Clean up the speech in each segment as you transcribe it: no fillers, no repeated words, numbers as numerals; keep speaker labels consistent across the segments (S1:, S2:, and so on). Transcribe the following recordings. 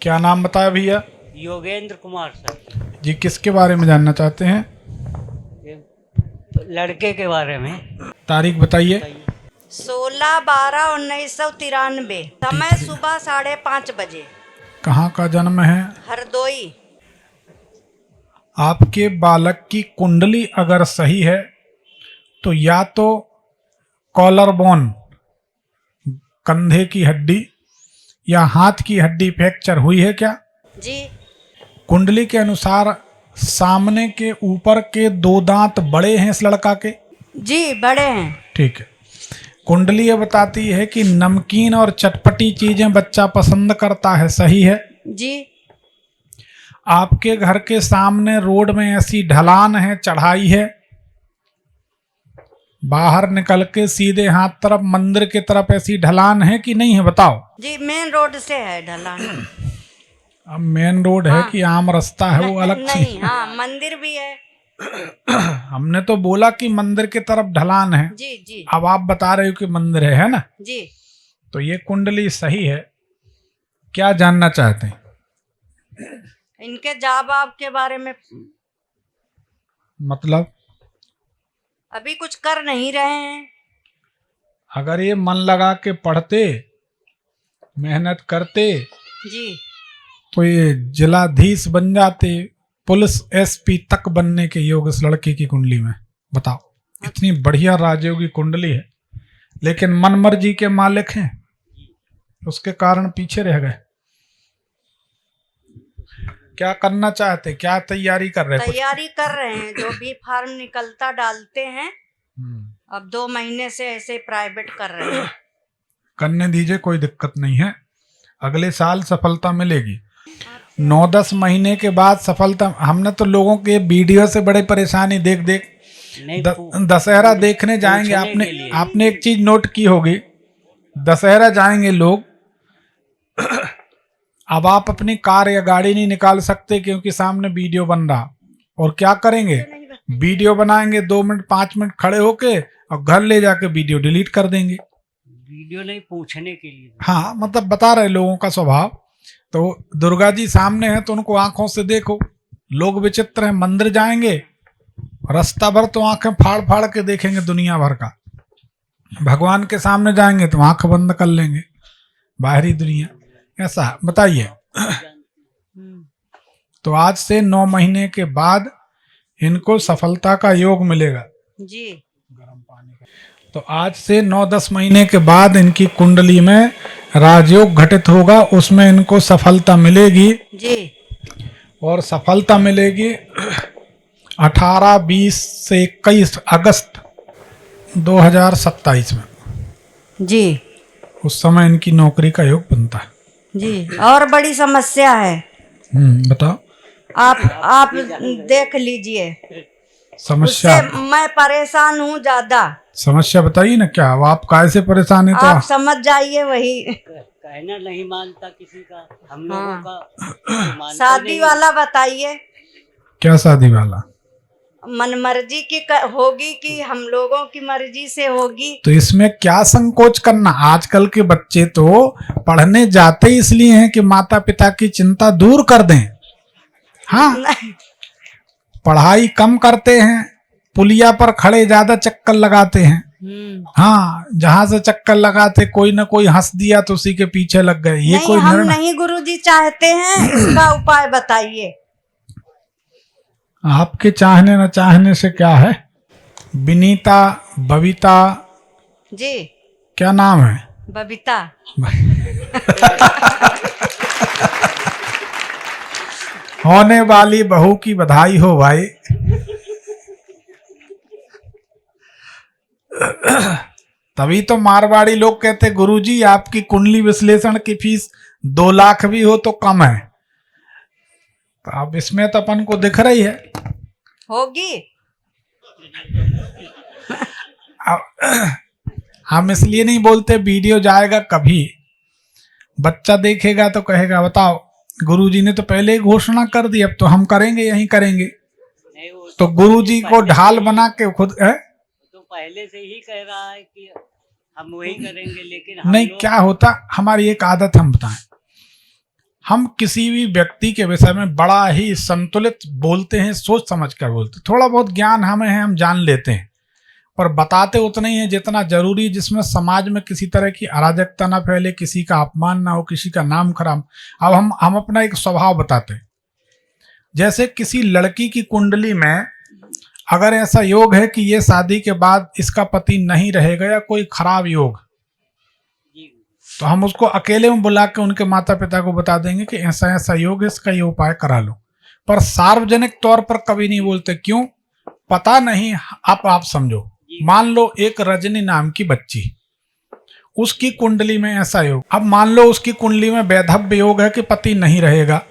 S1: क्या नाम बताया भैया?
S2: योगेंद्र कुमार सर।
S1: जी, किसके बारे में जानना चाहते हैं?
S2: ये लड़के के बारे में।
S1: तारीख बताइए।
S3: 16/12/1993। समय सुबह 5:30 बजे।
S1: कहाँ का जन्म है?
S3: हरदोई।
S1: आपके बालक की कुंडली अगर सही है तो या तो कॉलर बोन, कंधे की हड्डी या हाथ की हड्डी फ्रैक्चर हुई है क्या?
S3: जी
S1: कुंडली के अनुसार सामने के ऊपर के 2 दांत बड़े हैं इस लड़का के।
S3: जी बड़े हैं।
S1: ठीक है। कुंडली ये बताती है कि नमकीन और चटपटी चीजें बच्चा पसंद करता है, सही है?
S3: जी
S1: आपके घर के सामने रोड में ऐसी ढलान है, चढ़ाई है, बाहर निकल के सीधे हाथ तरफ मंदिर की तरफ ऐसी ढलान है कि नहीं है, बताओ।
S3: जी मेन रोड से है ढलान।
S1: अब मेन रोड है
S3: हाँ।
S1: कि आम रास्ता है, वो अलग
S3: नहीं,
S1: चीज।
S3: हाँ मंदिर भी है।
S1: हमने तो बोला कि मंदिर की तरफ ढलान है।
S3: जी जी
S1: अब आप बता रहे हो कि मंदिर है ना?
S3: जी।
S1: तो ये कुंडली सही है। क्या जानना चाहते हैं?
S3: इनके जाब के बारे में।
S1: मतलब
S3: अभी कुछ कर नहीं रहे हैं।
S1: अगर ये मन लगा के पढ़ते, मेहनत करते,
S3: जी
S1: तो ये जिलाधीश बन जाते, पुलिस एसपी तक बनने के योग इस लड़के की कुंडली में। बताओ, इतनी बढ़िया राजयोगी कुंडली है, लेकिन मनमर्जी के मालिक हैं, उसके कारण पीछे रह गए। क्या करना चाहते, क्या तैयारी कर रहे हैं?
S3: तैयारी कर रहे हैं, जो भी फार्म निकलता डालते हैं।
S1: हम्म।
S3: अब 2 महीने से ऐसे प्राइवेट कर रहे हैं।
S1: करने दीजिए, कोई दिक्कत नहीं है, अगले साल सफलता मिलेगी। 9-10 महीने के बाद सफलता। हमने तो लोगों के वीडियो से बड़े परेशानी देख देख दशहरा देखने जाएंगे। आपने एक चीज नोट की होगी, दशहरा जाएंगे लोग, अब आप अपनी कार या गाड़ी नहीं निकाल सकते क्योंकि सामने वीडियो बन रहा, और क्या करेंगे, वीडियो बनाएंगे 2 मिनट 5 मिनट खड़े होके और घर ले जाके वीडियो डिलीट कर देंगे।
S2: वीडियो नहीं, पूछने के लिए।
S1: हाँ, मतलब बता रहे लोगों का स्वभाव। तो दुर्गा जी सामने है तो उनको आंखों से देखो। लोग विचित्र हैं, मंदिर जाएंगे रास्ता भर तो आंखें फाड़ फाड़ के देखेंगे दुनिया भर का, भगवान के सामने जाएंगे तो आंख बंद कर लेंगे, बाहरी दुनिया। ऐसा बताइए। तो आज से 9 महीने के बाद इनको सफलता का योग मिलेगा।
S3: जी
S1: गर्म पानी का। तो आज से 9-10 महीने के बाद इनकी कुंडली में राजयोग घटित होगा, उसमें इनको सफलता मिलेगी।
S3: जी
S1: और सफलता मिलेगी 18, 20 से 21 अगस्त 2027 में।
S3: जी
S1: उस समय इनकी नौकरी का योग बनता है।
S3: जी। और बड़ी समस्या है।
S1: बताओ।
S3: आप देख लीजिए।
S1: समस्या?
S3: उससे मैं परेशान हूँ ज्यादा।
S1: समस्या बताइए ना, क्या अब आप कैसे परेशान है? तो
S3: आप समझ जाइए। वही
S2: कहना नहीं मानता किसी का, हम लोगों
S3: हाँ।
S2: का मानता
S3: शादी
S2: नहीं।
S3: वाला बताइए।
S1: क्या शादी वाला?
S3: मनमर्जी की होगी कि हम लोगों की मर्जी से होगी?
S1: तो इसमें क्या संकोच करना? आजकल के बच्चे तो पढ़ने जाते इसलिए हैं कि माता पिता की चिंता दूर कर दें। हाँ, पढ़ाई कम करते हैं, पुलिया पर खड़े ज्यादा चक्कर लगाते हैं। हाँ, जहां से चक्कर लगाते कोई ना कोई हंस दिया तो उसी के पीछे लग गए। ये
S3: नहीं,
S1: कोई
S3: हम
S1: निर्णय
S3: नहीं गुरुजी चाहते हैं। इसका उपाय बताइए।
S1: आपके चाहने न चाहने से क्या है? विनीता, बबीता,
S3: जी
S1: क्या नाम है?
S3: बबीता।
S1: होने वाली बहू की बधाई हो भाई। तभी तो मारवाड़ी लोग कहते गुरुजी आपकी कुंडली विश्लेषण की फीस 2 लाख भी हो तो कम है। तो अब इसमें तो अपन को दिख रही है
S3: होगी।
S1: हम इसलिए नहीं बोलते, वीडियो जाएगा कभी, बच्चा देखेगा तो कहेगा बताओ गुरुजी ने तो पहले ही घोषणा कर दी, अब तो हम करेंगे, यही करेंगे। तो गुरुजी को ढाल बना के खुद है
S2: तो पहले से ही कह रहा है कि हम वही करेंगे, लेकिन
S1: नहीं। क्या होता, हमारी एक आदत हम बताएं, हम किसी भी व्यक्ति के विषय में बड़ा ही संतुलित बोलते हैं, सोच समझ कर बोलते हैं। थोड़ा बहुत ज्ञान हमें है, हम जान लेते हैं, पर बताते उतना ही है जितना जरूरी, जिसमें समाज में किसी तरह की अराजकता ना फैले, किसी का अपमान ना हो, किसी का नाम खराब। अब हम अपना एक स्वभाव बताते हैं। जैसे किसी लड़की की कुंडली में अगर ऐसा योग है कि ये शादी के बाद इसका पति नहीं रहेगा या कोई खराब योग, तो हम उसको अकेले में बुला के उनके माता पिता को बता देंगे कि ऐसा ऐसा योग है, इसका ये उपाय करा लो। पर सार्वजनिक तौर पर कभी नहीं बोलते। क्यों? पता नहीं। आप समझो, मान लो एक रजनी नाम की बच्ची, उसकी कुंडली में ऐसा योग, अब मान लो उसकी कुंडली में वैधव्य योग है कि पति नहीं रहेगा।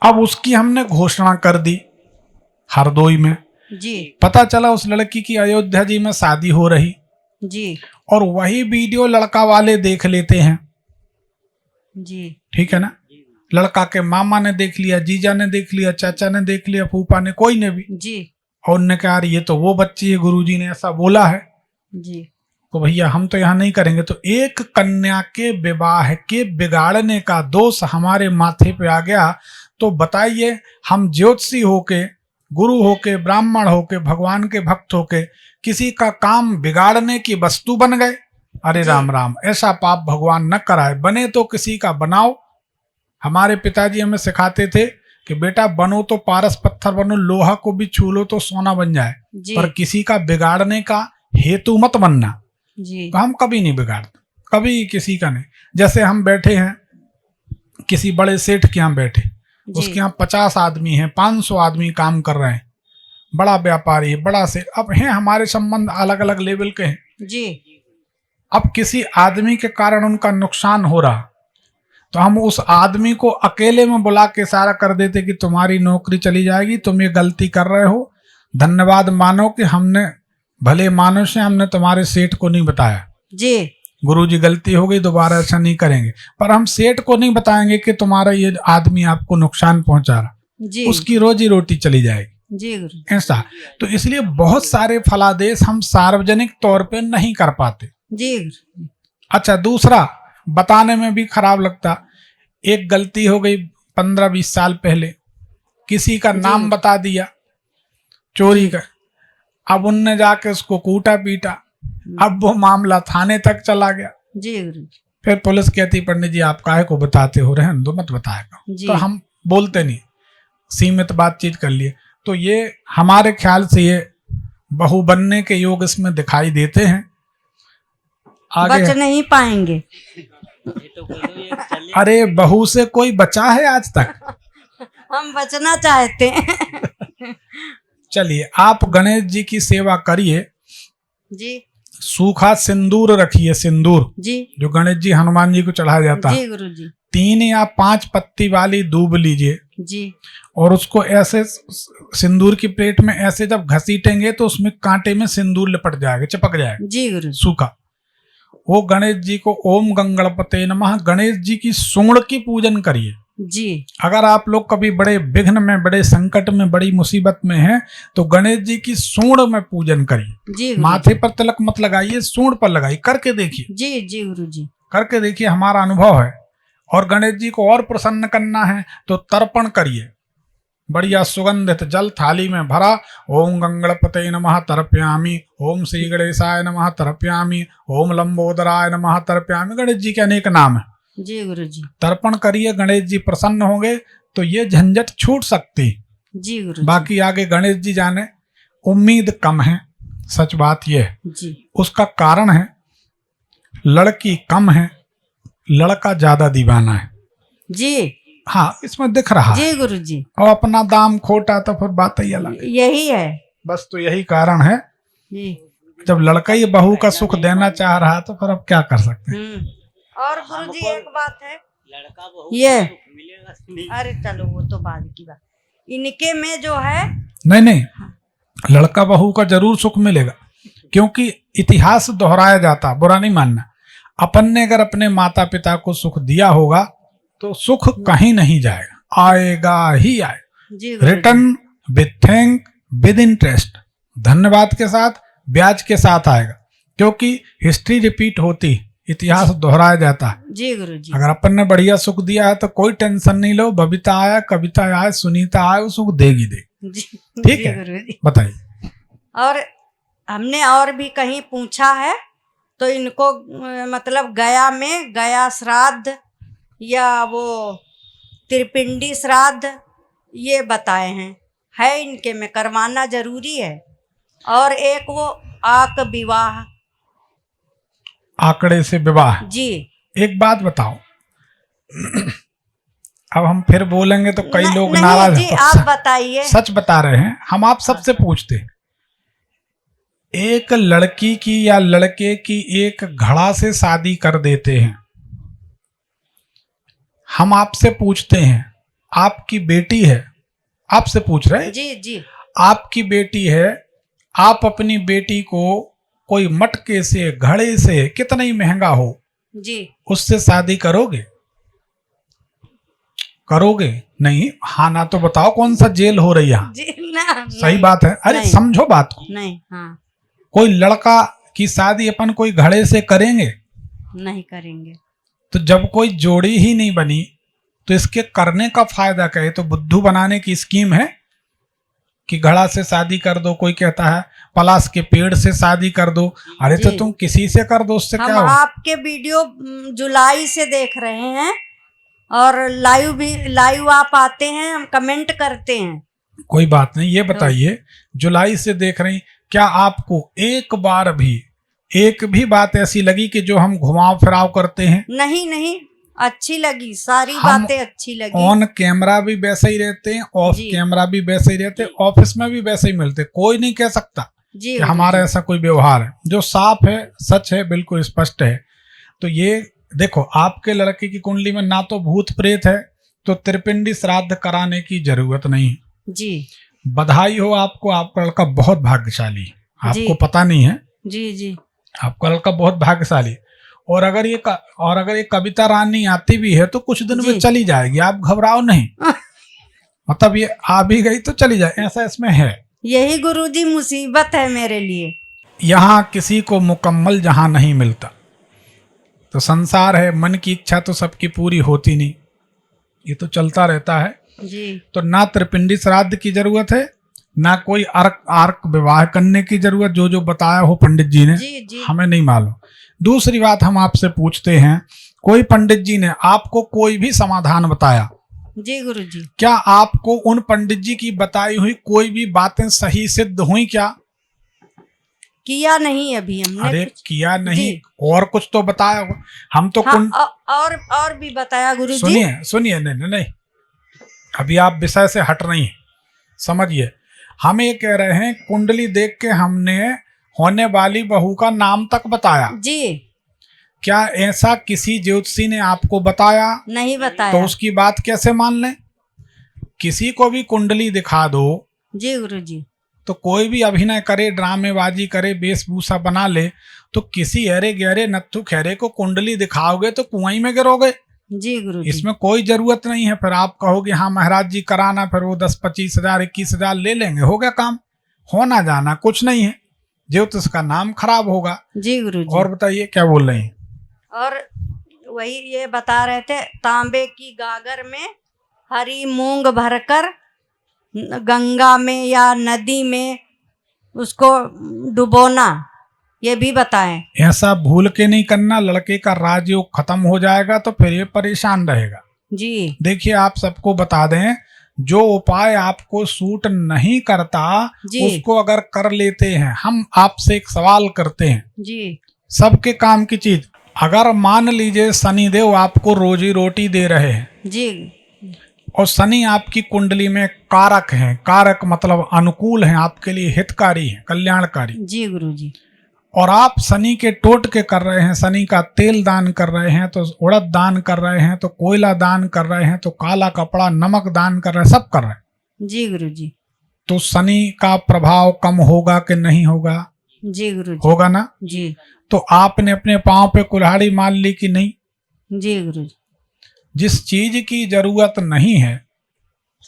S1: अब उसकी हमने घोषणा कर दी हरदोई में,
S3: जी
S1: पता चला उस लड़की की अयोध्या जी में शादी हो रही,
S3: जी
S1: और वही वीडियो लड़का वाले देख लेते हैं।
S3: जी
S1: ठीक है ना? लड़का के मामा ने देख लिया, जीजा ने देख लिया, चाचा ने देख लिया, फूफा ने, कोई ने भी,
S3: जी
S1: और उनने कहा ये तो वो बच्ची है, गुरुजी ने ऐसा बोला है,
S3: जी
S1: तो भैया हम तो यहाँ नहीं करेंगे। तो एक कन्या के विवाह के बिगाड़ने का दोष हमारे माथे पे आ गया, तो बताइए हम ज्योतिषी होके, गुरु होके, ब्राह्मण होके, भगवान के भक्त होके किसी का काम बिगाड़ने की वस्तु बन गए? अरे राम राम, ऐसा पाप भगवान न कराए। बने तो किसी का बनाओ। हमारे पिताजी हमें सिखाते थे कि बेटा बनो तो पारस पत्थर बनो, लोहा को भी छू लो तो सोना बन जाए, पर किसी का बिगाड़ने का हेतु मत बनना।
S3: जी
S1: तो हम कभी नहीं बिगाड़ते, कभी किसी का नहीं। जैसे हम बैठे हैं किसी बड़े सेठ के यहाँ बैठे, उसके यहाँ 50 आदमी हैं, 500 आदमी काम कर रहे हैं, बड़ा व्यापारी है, बड़ा सेठ। अब हैं हमारे संबंध अलग अलग लेवल के हैं
S3: जी।
S1: अब किसी आदमी के कारण उनका नुकसान हो रहा, तो हम उस आदमी को अकेले में बुला के इशारा कर देते कि तुम्हारी नौकरी चली जाएगी, तुम ये गलती कर रहे हो, धन्यवाद मानो कि हमने, भले मानो से हमने तुम्हारे सेठ को नहीं बताया
S3: जी।
S1: गुरुजी गलती हो गई, दोबारा ऐसा नहीं करेंगे। पर हम सेठ को नहीं बताएंगे कि तुम्हारा ये आदमी आपको नुकसान पहुंचा रहा,
S3: जी
S1: उसकी रोजी रोटी चली जाएगी,
S3: जी गुरु
S1: ऐसा। तो इसलिए बहुत सारे फलादेश हम सार्वजनिक तौर पे नहीं कर पाते।
S3: जी।
S1: अच्छा, दूसरा बताने में भी खराब लगता, एक गलती हो गई 15-20 साल पहले, किसी का नाम बता दिया चोरी का, अब उनने जाके उसको कूटा पीटा, अब वो मामला थाने तक चला गया।
S3: जी गुरु।
S1: फिर पुलिस कहती पंडित जी आप काहे को बताते हो, रहने दो, मत बताएगा। तो हम बोलते नहीं, सीमित बातचीत कर लिए। तो ये हमारे ख्याल से ये बहू बनने के योग इसमें दिखाई देते हैं। आगे
S3: बच नहीं पाएंगे।
S1: अरे बहू से कोई बचा है आज तक?
S3: हम बचना चाहते हैं।
S1: चलिए, आप गणेश जी की सेवा करिए,
S3: जी
S1: सूखा सिंदूर रखिए, सिंदूर
S3: जी
S1: जो गणेश जी हनुमान जी को चढ़ाया जाता है,
S3: जी गुरु जी।
S1: 3 या 5 पत्ती वाली दूब लीजिए,
S3: जी
S1: और उसको ऐसे सिंदूर की प्लेट में ऐसे जब घसीटेंगे तो उसमें कांटे में सिंदूर लिपट जाएगा, चिपक जाएगा
S3: जी गुरु।
S1: सूखा। वो गणेश जी को ओम गंगणपते नमः, गणेश जी की सूंड की पूजन करिए।
S3: जी।
S1: अगर आप लोग कभी बड़े विघ्न में, बड़े संकट में, बड़ी मुसीबत में हैं, तो गणेश जी की सूंड में पूजन करिए।
S3: जी गुरु।
S1: माथे पर तिलक मत लगाइए, सूंड पर लगाइए, करके देखिए।
S3: जी जी गुरु जी।
S1: करके देखिए, हमारा अनुभव है। और गणेश जी को और प्रसन्न करना है तो तर्पण करिए, बढ़िया सुगंधित जल थाली में भरा, ओम गंगणपते नमः तर्पयामि, ओम श्री गणेशाय नमः तर्पयामि, ओम लंबोदराय नमः तर्पयामि। गणेश जी के अनेक नाम है।
S3: जी गुरु जी।
S1: तर्पण करिए, गणेश जी प्रसन्न होंगे तो ये झंझट छूट सकती।
S3: जी गुरु।
S1: बाकी आगे गणेश जी जाने। उम्मीद कम है, सच बात यह है।
S3: जी।
S1: उसका कारण है लड़की कम है, लड़का ज्यादा दीवाना है।
S3: जी
S1: हाँ, इसमें दिख रहा है।
S3: जी गुरु जी।
S1: और अपना दाम खोटा तो फिर बात ही अलग है।
S3: यही है।
S1: बस तो यही कारण है,
S3: जी।
S1: जब लड़का ही बहू का सुख देना चाह रहा है तो फिर अब क्या कर सकते हैं।
S3: और गुरु जी एक बात है,
S2: लड़का बहू
S3: ये
S2: मिलेगा नहीं।
S3: अरे चलो वो तो बाद की बात, इनके में जो है,
S1: नहीं, लड़का बहू का जरूर सुख मिलेगा, क्योंकि इतिहास दोहराया जाता, बुरा नहीं मानना। अपन ने अगर अपने माता पिता को सुख दिया होगा तो सुख कहीं नहीं जाएगा, आएगा ही आएगा।
S3: जी guru ji.
S1: Return with thank with interest, धन्यवाद के साथ, ब्याज के साथ आएगा। क्योंकि हिस्ट्री रिपीट होती, इतिहास दोहराया जाता है।
S3: जी गुरुजी।
S1: अगर अपन ने बढ़िया सुख दिया है तो कोई टेंशन नहीं लो, बबीता आया, कविता आए, सुनीता आए, वो सुख देगी दे।
S3: जी
S1: ठीक है,
S3: गुरुजी।
S1: बताइए।
S3: और हमने और भी कहीं पूछा है तो इनको मतलब गया में गया श्राद्ध या वो त्रिपिंडी श्राद्ध ये बताए हैं, है इनके में करवाना जरूरी है। और एक वो आक विवाह,
S1: आंकड़े से विवाह।
S3: जी
S1: एक बात बताओ, अब हम फिर बोलेंगे तो कई लोग
S3: नहीं
S1: नाराज
S3: जी,
S1: हैं।
S3: आप
S1: तो
S3: बताइए।
S1: सच बता रहे हैं हम, आप सबसे पूछते हैं। एक लड़की की या लड़के की एक घड़ा से शादी कर देते हैं। हम आपसे पूछते हैं, आपकी बेटी है, आपसे पूछ रहे हैं,
S3: जी जी
S1: आपकी बेटी है, आप अपनी बेटी को कोई मटके से, घड़े से, कितना ही महंगा हो,
S3: जी
S1: उससे शादी करोगे? करोगे? नहीं। हाँ ना तो बताओ, कौन सा जेल हो रही है यहाँ?
S3: जी ना,
S1: सही
S3: नहीं,
S1: बात है। अरे
S3: नहीं,
S1: समझो बात को।
S3: नहीं, हाँ
S1: कोई लड़का की शादी अपन कोई घड़े से करेंगे?
S3: नहीं करेंगे।
S1: तो जब कोई जोड़ी ही नहीं बनी तो इसके करने का फायदा क्या है? तो बुद्धू बनाने की स्कीम है कि घड़ा से शादी कर दो, कोई कहता है पलाश के पेड़ से शादी कर दो। अरे तो तुम किसी से कर दो, उससे
S3: हम
S1: क्या हो?
S3: आपके वीडियो जुलाई से देख रहे हैं और लाइव आप आते हैं, हम कमेंट करते हैं।
S1: कोई बात नहीं, ये बताइए, जुलाई से देख रही, क्या आपको एक भी बात ऐसी लगी कि जो हम घुमाव फिराव करते हैं?
S3: नहीं नहीं, अच्छी लगी, सारी
S1: हम
S3: बातें अच्छी लगी।
S1: ऑन कैमरा भी वैसे ही रहते हैं, ऑफ कैमरा भी वैसे ही रहते हैं, ऑफिस में भी वैसे ही मिलते। कोई नहीं कह सकता
S3: जी
S1: कि हमारा ऐसा कोई व्यवहार है। जो साफ है, सच है, बिल्कुल स्पष्ट है। तो ये देखो, आपके लड़के की कुंडली में ना तो भूत प्रेत है, तो त्रिपिंडी श्राद्ध कराने की जरूरत नहीं
S3: जी।
S1: बधाई हो आपको, आपका लड़का बहुत भाग्यशाली है। आपको पता नहीं है,
S3: जी जी,
S1: आपका लड़का बहुत भाग्यशाली। और अगर ये कविता रानी आती भी है तो कुछ दिन में चली जाएगी, आप घबराओ नहीं। मतलब ये आ भी गई तो चली जाए, ऐसा इसमें है।
S3: यही गुरुजी मुसीबत है मेरे लिए।
S1: यहाँ किसी को मुकम्मल जहाँ नहीं मिलता। तो संसार है, मन की इच्छा तो सबकी पूरी होती नहीं, ये तो चलता रहता है
S3: जी।
S1: तो ना त्रिपिंडी श्राद्ध की जरूरत है, ना कोई आर्क विवाह करने की जरूरत, जो बताया हो पंडित जी ने।
S3: जी जी।
S1: हमें नहीं मालूम। दूसरी बात हम आपसे पूछते हैं, कोई पंडित जी ने आपको कोई भी समाधान बताया?
S3: जी गुरुजी।
S1: क्या आपको उन पंडित जी की बताई हुई कोई भी बातें सही सिद्ध हुई क्या?
S3: किया नहीं अभी हमने।
S1: अरे किया नहीं, और कुछ तो बताया होगा। हम तो
S3: और भी बताया गुरुजी।
S1: सुनिए नहीं, अभी आप विषय से हट रही हैं, समझिए। हम ये कह रहे हैं, कुंडली देख के हमने होने वाली बहू का नाम तक बताया
S3: जी।
S1: क्या ऐसा किसी ज्योतिषी ने आपको बताया?
S3: नहीं बताया।
S1: तो उसकी बात कैसे मान लें? किसी को भी कुंडली दिखा दो
S3: जी गुरुजी,
S1: तो कोई भी अभिनय करे, ड्रामेबाजी करे, वेशभूषा बना ले, तो किसी अरे गहरे नत्थु खैरे को कुंडली दिखाओगे तो कुआं में गिरोगे।
S3: जी गुरुजी।
S1: इसमें कोई जरूरत नहीं है। फिर आप कहोगे हाँ महाराज जी कराना, फिर वो 10-25 हजार 21 हजार ले लेंगे, हो गया काम। होना जाना कुछ नहीं है, ज्योतिष का नाम खराब होगा।
S3: जी गुरुजी।
S1: और बताइए क्या बोल रही हैं?
S3: और वही ये बता रहे थे, तांबे की गागर में हरी मूंग भरकर गंगा में या नदी में उसको डुबोना, ये भी बताएं।
S1: ऐसा भूल के नहीं करना, लड़के का राजयोग खत्म हो जाएगा तो फिर ये परेशान रहेगा।
S3: जी
S1: देखिए, आप सबको बता दें, जो उपाय आपको सूट नहीं करता उसको अगर कर लेते हैं, हम आपसे एक सवाल करते हैं
S3: जी।
S1: सबके काम की चीज, अगर मान लीजिए शनिदेव आपको रोजी रोटी दे रहे हैं
S3: जी,
S1: और शनि आपकी कुंडली में कारक हैं, कारक मतलब अनुकूल हैं, आपके लिए हितकारी हैं, कल्याणकारी।
S3: जी गुरुजी।
S1: और आप शनि के टोटके कर रहे हैं, शनि का तेल दान कर रहे हैं, तो उड़द दान कर रहे हैं, तो कोयला दान कर रहे हैं, तो काला कपड़ा नमक दान कर रहे हैं, सब कर रहे हैं।
S3: जी गुरुजी।
S1: तो शनि का प्रभाव कम होगा कि नहीं होगा?
S3: जी गुरुजी।
S1: होगा ना।
S3: जी।
S1: तो आपने अपने पांव पे कुल्हाड़ी मार ली कि नहीं?
S3: जी गुरुजी।
S1: जिस चीज की जरूरत नहीं है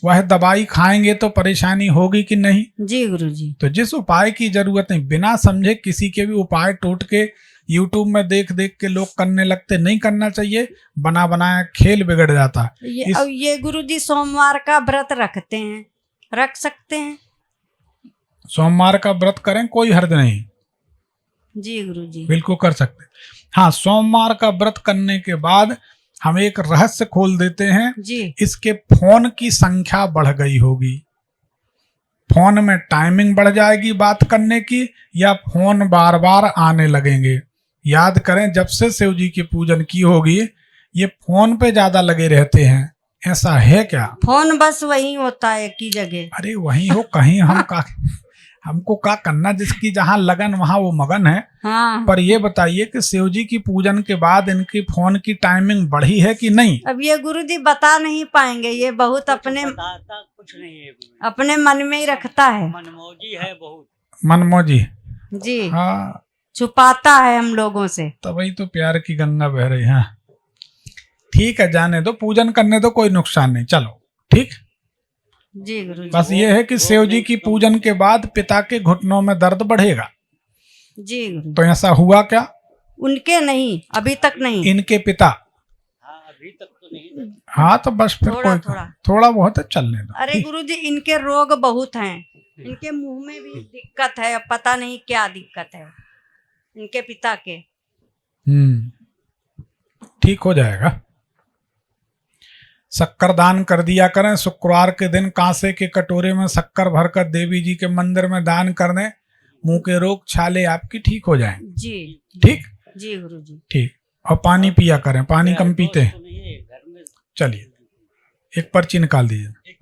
S1: वह दवाई खाएंगे तो परेशानी होगी कि नहीं?
S3: जी गुरुजी।
S1: तो जिस उपाय की जरूरत नहीं, बिना समझे किसी के भी उपाय टोटके यूट्यूब में देख देख के लोग करने लगते, नहीं करना चाहिए, बना बनाया खेल बिगड़ जाता है।
S3: ये गुरुजी सोमवार का व्रत रखते हैं, रख सकते हैं?
S1: सोमवार का व्रत करें, कोई हर्ज नहीं,
S3: जी गुरुजी।
S1: बिल्कुल कर सकते। हाँ, सोमवार का व्रत करने के बाद हम एक रहस्य खोल देते हैं
S3: जी।
S1: इसके फोन की संख्या बढ़ गई होगी, फोन में टाइमिंग बढ़ जाएगी बात करने की, या फोन बार बार आने लगेंगे। याद करें, जब से शिव जी की पूजन की होगी ये फोन पे ज्यादा लगे रहते हैं, ऐसा है क्या?
S3: फोन बस वही होता है एक ही जगह।
S1: अरे वही हो कहीं, हमको क्या करना, जिसकी जहाँ लगन वहाँ वो मगन है।
S3: हाँ।
S1: पर ये बताइए कि शिव जी की पूजन के बाद इनकी फोन की टाइमिंग बढ़ी है कि नहीं?
S3: अब ये गुरुजी बता नहीं पाएंगे, ये बहुत अपने
S2: बताता कुछ नहीं है,
S3: अपने मन में ही रखता है,
S2: मनमौजी है बहुत।
S1: मनमोजी।
S3: जी।
S1: हाँ,
S3: छुपाता है हम लोगों से।
S1: तभी तो प्यार की गंगा बह रही है। ठीक है, जाने दो, पूजन करने दो, कोई नुकसान नहीं, चलो ठीक।
S3: जी गुरुजी।
S1: बस ये है कि शिव जी की पूजन के बाद पिता के घुटनों में दर्द बढ़ेगा।
S3: जी गुरुजी।
S1: तो ऐसा हुआ क्या?
S3: उनके नहीं, अभी तक नहीं।
S1: इनके पिता?
S2: हाँ, अभी तक तो नहीं।
S1: हाँ, तो बस फिर
S3: थोड़ा
S1: कोई
S3: थोड़ा।
S1: थोड़ा बहुत है, चलने दो।
S3: अरे गुरुजी, इनके रोग बहुत हैं, इनके मुंह में भी दिक्कत है, अब पता नहीं क्या दिक्कत है इनके पिता के।
S1: ठीक हो जाएगा। शक्कर दान कर दिया करें, शुक्रवार के दिन कांसे के कटोरे में शक्कर भरकर देवी जी के मंदिर में दान कर दें, मुंह के रोग छाले आपकी ठीक हो जाएं।
S3: जी।
S1: ठीक।
S3: जी गुरुजी।
S1: ठीक। और पानी पिया करें, पानी कम पीते हैं। चलिए, एक पर्ची निकाल दीजिए।